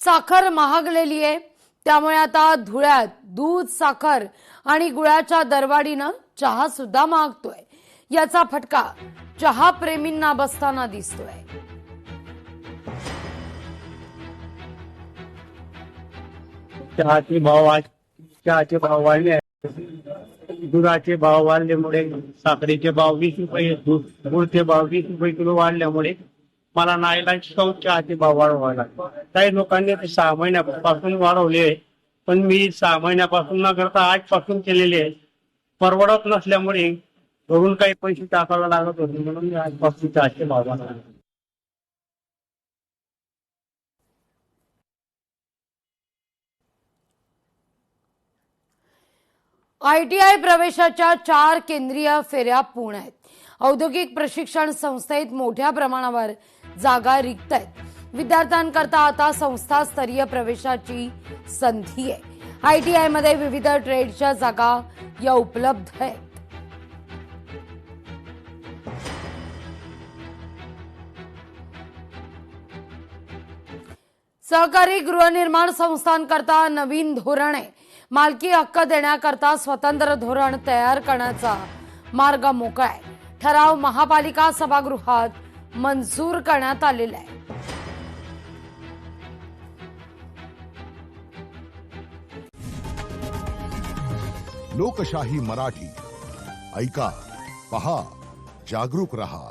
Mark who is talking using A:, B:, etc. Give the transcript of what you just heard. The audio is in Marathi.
A: साखर महागलेली आहे, त्यामुळे आता धुळ्यात दूध, साखर आणि गुळाच्या दरवाढीनं चहा सुद्धा महागतोय। याचा फटका चहा प्रेमींना बसताना दिसतोय।
B: चहाचे भाव वाढले, दुधाचे भाव वाढल्यामुळे साखरेचे भाव 20 रुपये, गुळचे भाव 20 रुपये किलो वाढल्यामुळे मला नाईलाज चहाचे भाव वाढवावे लागतात। काही लोकांनी ते 6 महिन्यापासून वाढवले, पण मी 6 महिन्यापासून न करता आजपासून केलेले आहे। परवडत नसल्यामुळे घरून काही पैसे टाकावे लागत होते, म्हणून मी आजपासून चहाचे भाव वाढवले।
A: ITI प्रवेशाच्या 4 केंद्रीय फेऱ्या पूर्ण आहेत। औद्योगिक प्रशिक्षण संस्थेत मोठ्या प्रमाणावर जागा रिक्त आहेत। विद्यार्थ्यांकरता आता संस्थास्तरीय प्रवेशाची संधी आहे। ITI मध्ये विविध ट्रेडच्या जागा या उपलब्ध आहेत। सहकारी गृहनिर्माण संस्थांकरता नवीन धोरण आहे। मालकी हक्क देण्याकरता स्वतंत्र धोरण तयार करण्याचा मार्ग मोकळा आहे। ठराव महापालिका सभागृहात मंजूर करण्यात आलेला आहे।
C: लोकशाही मराठी ऐका, पहा, जागरूक रहा।